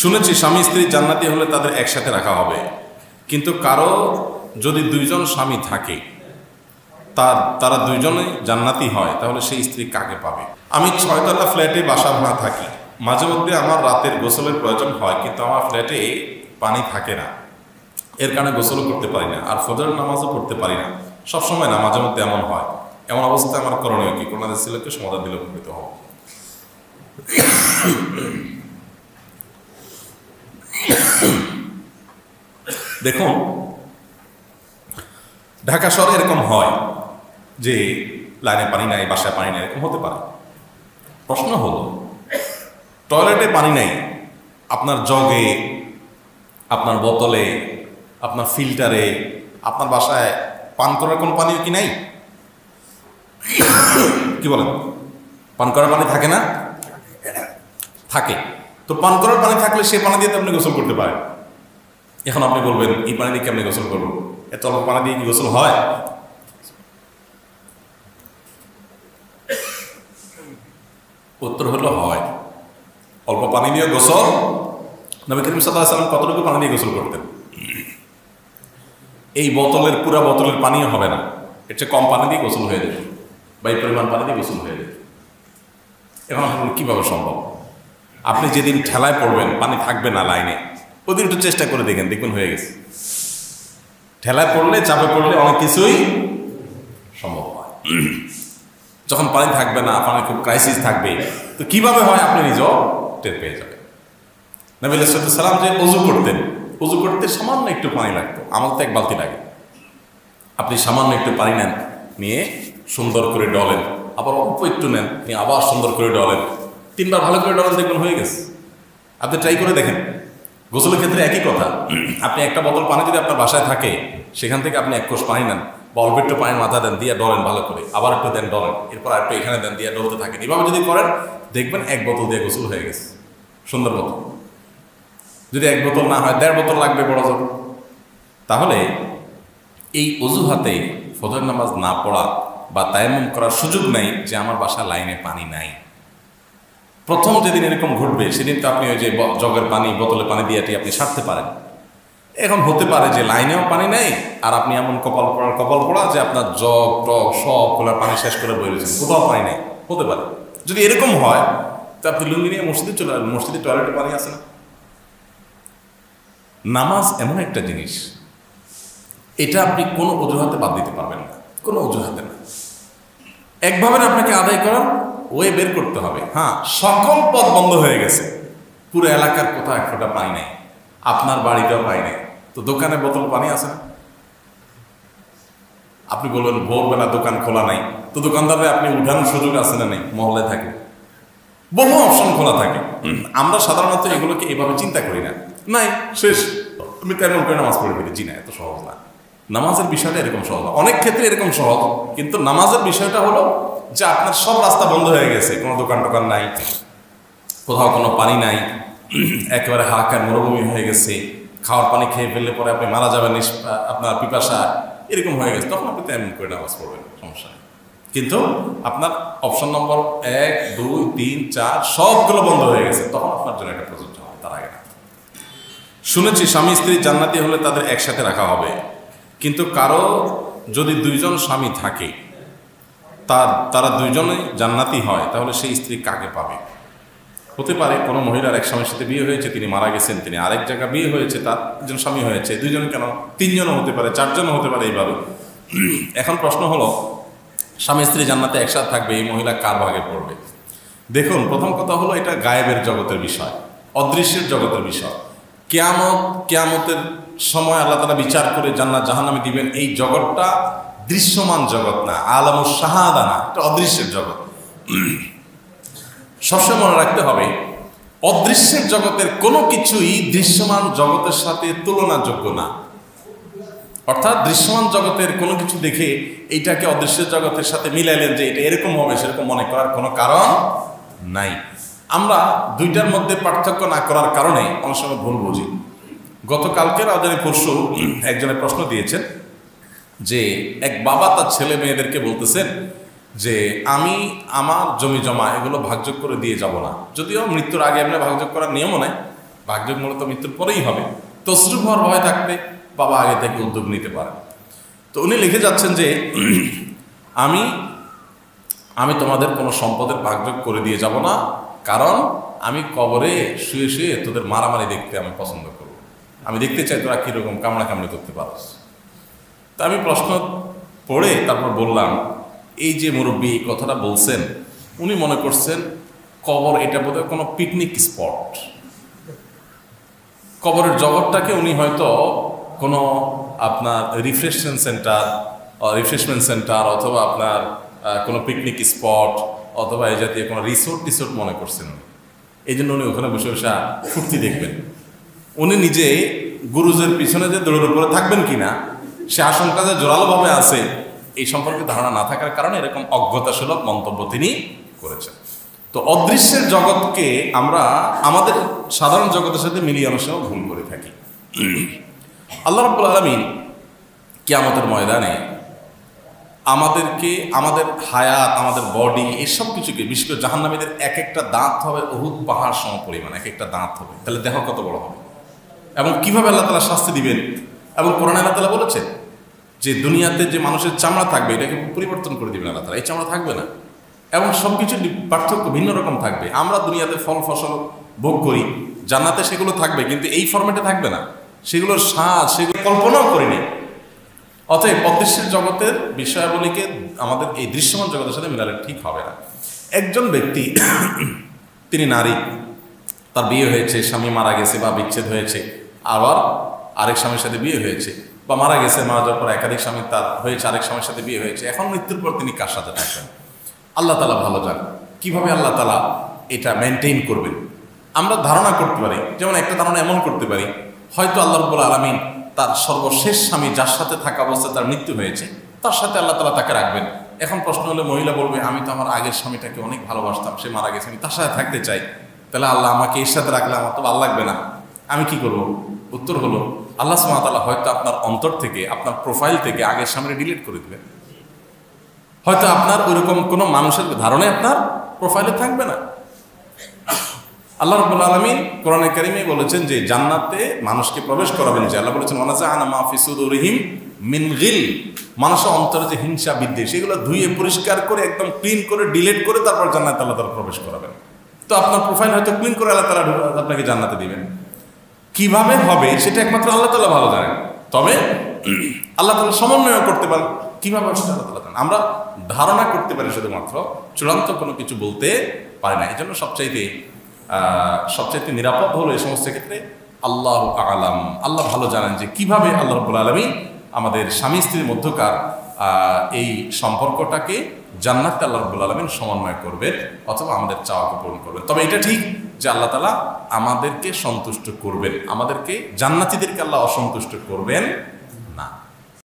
শুনেছি স্বামী স্ত্রী জান্নাতি হলে তাদের একসাথে রাখা হবে, কিন্তু কারো যদি দুইজন স্বামী থাকে তারা দুইজনে জান্নাতি হয়, তাহলে সেই স্ত্রী কাকে পাবে? আমি 6 তলা ফ্ল্যাটে বাসা ভাড়া থাকি। মাঝে মধ্যে আমার রাতের গোসলের প্রয়োজন হয়, কিন্তু আমার ফ্ল্যাটে পানি থাকে না, এর কারণে গোসলও করতে পারি না, আর ফজরের নামাজও পড়তে পারি না। সবসময় না, মাঝে মধ্যে এমন হয়। এমন অবস্থায় আমার করণীয় কি? করোনা ছেলেকে সমাধান দিলে উপকৃত হব। দেখুন, ঢাকা শহরে এরকম হয় যে লাইনে পানি নাই, বাসায় পানি নাই, এরকম হতে পারে। প্রশ্ন হলো, টয়লেটে পানি নাই, আপনার জগে, আপনার বোতলে, আপনার ফিল্টারে, আপনার বাসায় পান করার কোনো পানি কি নাই? কি বলেন? পান করার পানি থাকে না? থাকে। তো পান করার পানি থাকলে সে পানি দিয়ে তো আপনি গোসল করতে পারেন। এখন আপনি বলবেন, এই পানি দিয়ে কি আপনি গোসল করবো? এত অল্প পানি দিয়ে কি গোসল হয়? উত্তর হলো হয়। অল্প পানি দিয়ে গোসল, নবী করিম সাল্লাল্লাহু আলাইহি ওয়াসাল্লাম কতটুকু পানি দিয়ে গোসল করতেন? এই বোতলের, পুরা বোতলের পানিও হবে না, এর চেয়ে কম পানি দিয়ে গোসল হয়ে যেত, বা এই পরিমাণ পানি দিয়ে গোসল হয়ে যেত। এখন কিভাবে সম্ভব? আপনি যেদিন ঠেলায় পড়বেন, পানি থাকবে না লাইনে, ওদিন একটু চেষ্টা করে দেখবেন হয়ে গেছে। ঠেলায় পড়লে, চাপে পড়লে অনেক কিছুই সম্ভব হয়। যখন পানি থাকবে না, পানি খুব ক্রাইসিস থাকবে, তো কিভাবে হয় আপনি নিজেও টের পেয়ে যাবেন। নবী আলাইহিস সালাম যে ওযু করতেন, ওযু করতে সামান্য একটু পানি লাগতো, আমার তো 1 বালতি লাগে। আপনি সামান্য একটু পানি নেন, নিয়ে সুন্দর করে ডলেন, আবার অল্প একটু নেন, নিয়ে আবার সুন্দর করে ডলেন, 3 বার ভালো করে ডলেন, দেখবেন হয়ে গেছে। আপনি ট্রাই করে দেখেন। গোসলের ক্ষেত্রে একই কথা। আপনি একটা বোতল পানি যদি আপনার বাসায় থাকে, সেখান থেকে আপনি 1 কোষ পানি নেন, বা অল্প একটু পানির মাথা দেন, দিয়ে ডলেন ভালো করে, আবার একটু দেন, ডলেন, এরপর একটু এখানে দেন, দিয়ে ডলতে থাকেন। এভাবে যদি করেন, দেখবেন 1 বোতল দিয়ে গোসল হয়ে গেছে সুন্দর মতো। যদি 1 বোতল না হয়, 1.5 বোতল লাগবে বড় জোর। তাহলে এই অজুহাতে ফজর নামাজ না পড়া বা তায়াম্মুম করার সুযোগ নাই যে আমার বাসা লাইনে পানি নাই। প্রথম যেদিন এরকম ঘটবে, সেদিন তো আপনি ওই যে জগের পানি, বোতলে পানি দিয়ে আপনি সারতে পারেন। এখন হতে পারে যে লাইনেও পানি নেই, আর আপনি এমন কপাল পড়া যে আপনার জগ টগ সবগুলো পানি শেষ করে বই রয়েছেন, কোথাও পানি নেই। হতে পারে। যদি এরকম হয়, তো আপনি লুঙ্গি নিয়ে মসজিদে চলে আসবেন। মসজিদে টয়লেটে পানি আছে না? নামাজ এমন একটা জিনিস, এটা আপনি কোনো অজুহাতে বাদ দিতে পারবেন না, কোনো অজুহাতে না। একভাবে আপনাকে আদায় করার ওয়ে বের করতে হবে। হ্যাঁ, সকল পথ বন্ধ হয়ে গেছে, পুরো এলাকার কোথাও 1 ফোঁটা পানি নেই, আপনার বাড়িতেও পানি নেই, তো দোকানে বোতল পানি আছে না? আপনি বলবেন ভোরবেলা দোকান খোলা নাই, তো দোকানদারে আপনি উঠানোর সুযোগ আছে না? নেই। মহল্লায় থাকে, বহু অপশন খোলা থাকে। আমরা সাধারণত এগুলোকে এভাবে চিন্তা করি না। নাই, শেষ, তুমি তেমন করে নামাজ পড়ে ফেলি। জি না, এত সহজ না। নামাজের বিষয়টা এরকম সহজ না। অনেক ক্ষেত্রে এরকম সহজ, কিন্তু নামাজের বিষয়টা হলো যে আপনার সব রাস্তা বন্ধ হয়ে গেছে, কোনো দোকান টোকান নাই, কোথাও কোনো পানি নাই, একেবারে হাহাকার মরুভূমি হয়ে গেছে, খাওয়ার পানি খেয়ে ফেললে পরে আপনি মারা যাবেন, আপনার পিপাসা এরকম হয়ে গেছে, তখন আপনি তেমন করে নামাজ পড়বেন, সমস্যা নেই। কিন্তু আপনার অপশন নম্বর 1, 2, 3, 4 সবগুলো বন্ধ হয়ে গেছে, তখন আপনার জন্য এটা প্রযোজ্য হবে, তার আগে না। শুনেছি স্বামী স্ত্রী জান্নাতি হলে তাদের একসাথে রাখা হবে, কিন্তু কারো যদি দুইজন স্বামী থাকে তারা দুইজনে জান্নাতি হয়, তাহলে সেই স্ত্রী কাকে পাবে? হতে পারে কোনো মহিলার এক স্বামীর সাথে বিয়ে হয়েছে, তিনি মারা গেছেন, তিনি আরেক জায়গায় বিয়ে হয়েছে, তার একজন স্বামী হয়েছে, 2জন কেন, 3জনও হতে পারে, 4জনও হতে পারে, এইভাবে। এখন প্রশ্ন হলো, স্বামী স্ত্রী জান্নাতে একসাথে থাকবে, এই মহিলা কার ভাগে পড়বে? দেখুন, প্রথম কথা হলো, এটা গায়েবের জগতের বিষয়, অদৃশ্যের জগতের বিষয়। কিয়ামতের সময় আল্লাহ তাআলা বিচার করে জান্নাত জাহান্নামে দিবেন। এই জগৎটা দৃশ্যমান জগৎ না, আলামুস শাহাদা না, এটা অদৃশ্যের জগৎ। সবসময় মনে রাখতে হবে, অদৃশ্যের জগতের কোনো কিছুই দৃশ্যমান জগতের সাথে তুলনাযোগ্য না। অর্থাৎ দৃশ্যমান জগতের কোনো কিছু দেখে এইটাকে অদৃশ্যের জগতের সাথে মিলাইলেন যে এটা এরকম হবে, সেরকম মনে করার কোনো কারণ নাই। আমরা দুইটার মধ্যে পার্থক্য না করার কারণে অনেক সময় ভুল বুঝি। গতকালকের আদানি পরশু একজনের প্রশ্ন দিয়েছেন যে এক বাবা তার ছেলে মেয়েদেরকে বলতেছেন যে আমি আমার জমি জমা এগুলো ভাগযোগ করে দিয়ে যাব না, যদিও মৃত্যুর আগে এমনি ভাগযোগ করার নিয়মও নেই, ভাগযোগ মূলত মৃত্যুর পরেই হবে। তসরুফ হওয়ার ভয় থাকবে বাবা আগে থেকে উদ্যোগ নিতে পারে। তো উনি লিখে যাচ্ছেন যে আমি তোমাদের কোনো সম্পদের ভাগযোগ করে দিয়ে যাব না, কারণ আমি কবরে শুয়ে শুয়ে তোদের মারামারি দেখতে আমি পছন্দ করব। আমি দেখতে চাই তোরা কীরকম কামড়াকামড়ি করতে পারস। তা আমি প্রশ্ন পড়ে তারপর বললাম, এই যে মুরব্বী এই কথাটা বলছেন, উনি মনে করছেন কবর এটা বোধহয় কোনো পিকনিক স্পট। কবরের জগৎটাকে উনি হয়তো কোনো আপনার রিফ্রেশমেন্ট সেন্টার অথবা আপনার কোনো পিকনিক স্পট অথবা এই জাতীয় কোনো রিসোর্ট মনে করছেন। এই জন্য উনি ওখানে বসে বসে ফুর্তি দেখবেন। উনি নিজে গুরুজের পিছনে যে দৌড়ের উপরে থাকবেন কিনা সে আশঙ্কা যে জোরালোভাবে আছে, এই সম্পর্কে ধারণা না থাকার কারণে এরকম অজ্ঞতাসুলভ মন্তব্য তিনি করেছেন। তো অদৃশ্যের জগৎকে আমরা আমাদের সাধারণ জগতের সাথে মিলিয়ে আনার সময় ভুল করে থাকি। আল্লাহ রাব্বুল আলামিন কিয়ামতের ময়দানে আমাদেরকে আমাদের হায়াত, আমাদের বডি, এসব কিছুকে, বিশেষ করে জাহান্নামীদের এক একটা দাঁত হবে উহুদ পাহাড় সম পরিমাণ, এক একটা দাঁত হবে। তাহলে দেহ কত বড় হবে এবং কিভাবে আল্লাহ তাআলা শাস্তি দিবেন। এবং কোরআনে আল্লাহ তাআলা বলেছেন যে দুনিয়াতে যে মানুষের চামড়া থাকবে এটাকে পরিবর্তন করে দিবেন আল্লাহ তাআলা, এই চামড়া থাকবে না। এবং সব কিছু পার্থক্য ভিন্ন রকম থাকবে। আমরা দুনিয়াতে ফল ফসল ভোগ করি, জান্নাতে সেগুলো থাকবে, কিন্তু এই ফরম্যাটে থাকবে না। সেগুলোর স্বাদ সেগুলো কল্পনাও করিনি। অতএব অদৃশ্যের জগতের বিষয়াবলীকে আমাদের এই দৃশ্যমান জগতের সাথে মেলালে ঠিক হবে না। একজন ব্যক্তি তিনি নারী, তার বিয়ে হয়েছে, স্বামী মারা গেছে বা বিচ্ছেদ হয়েছে, আবার আরেক স্বামীর সাথে বিয়ে হয়েছে, বা মারা গেছে, মারা যাওয়ার পর একাধিক স্বামী তার হয়েছে, আরেক স্বামীর সাথে বিয়ে হয়েছে। এখন মৃত্যুর পর তিনি কার সাথে থাকবেন আল্লাহ তাআলা ভালো জানেন। কিভাবে আল্লাহ তাআলা এটা মেনটেইন করবেন আমরা ধারণা করতে পারি। যেমন একটা ধারণা এমন করতে পারি, হয়তো আল্লাহ রাব্বুল আলামিন তার সর্বশেষ স্বামী যার সাথে থাকা অবস্থায় তার মৃত্যু হয়েছে তার সাথে আল্লাহ তাআলা তাকে রাখবেন। এখন প্রশ্ন হলে মহিলা বলবে, আমি তো আমার আগের স্বামীটাকে অনেক ভালোবাসতাম, সে মারা গেছে, আমি তার সাথে থাকতে চাই, তাহলে আল্লাহ আমাকে এর সাথে রাখলে আমার তো ভালো লাগবে না, আমি কি করব? উত্তর হলো, আল্লাহ সুবহানাহু ওয়া তাআলা হয়তো আপনার অন্তর থেকে, আপনার প্রোফাইল থেকে আগের স্বামীকে ডিলিট করে দিবেন। হয়তো আপনার ওইরকম কোনো মানুষের ধারণাই আপনার প্রোফাইলে থাকবে না। আল্লাহ রাব্বুল আলামিন কোরআনে কারীমে বলেছেন যে জান্নাতে মানুষকে প্রবেশ করাবেন, যে আল্লাহ বলেছেন ওয়ানাযা'না মা ফি সুদুরিহিম মিন গিল, মানুষের অন্তরে যে হিংসা বিদ্বেষ সেগুলো ধুয়ে পরিষ্কার করে একদম ক্লিন করে ডিলিট করে তারপর জান্নাতে আল্লাহ তাআলা প্রবেশ করাবেন। তো আপনার প্রোফাইল হয়তো ক্লিন করে আল্লাহ তাআলা আপনাকে জান্নাতে দিবেন। কিভাবে হবে সেটা একমাত্র আল্লাহ তাআলা ভালো জানেন। তবে আল্লাহ তাআলা সমন্বয় করতে পারেন, কিভাবে সেটা আল্লাহ তাআলা জানেন। আমরা ধারণা করতে পারি শুধুমাত্র, চূড়ান্ত কোনো কিছু বলতে পারি না। এই জন্য সবচাইতে নিরাপদ হলো এই সমস্ত ক্ষেত্রে আল্লাহু আ'লাম, আল্লাহ ভালো জানেন যে কিভাবে আল্লাহ রাব্বুল আলামিন আমাদের স্বামী স্ত্রীর মধ্যকার এই সম্পর্কটাকে জান্নাতে আল্লাহ রাব্বুল আলামিন সমন্বয় করবেন অথবা আমাদের চাওয়াকে পূরণ করবেন। তবে এটা ঠিক যে আল্লাহ তাআলা আমাদেরকে সন্তুষ্ট করবেন, আমাদেরকে জান্নাতীদেরকে আল্লাহ অসন্তুষ্ট করবেন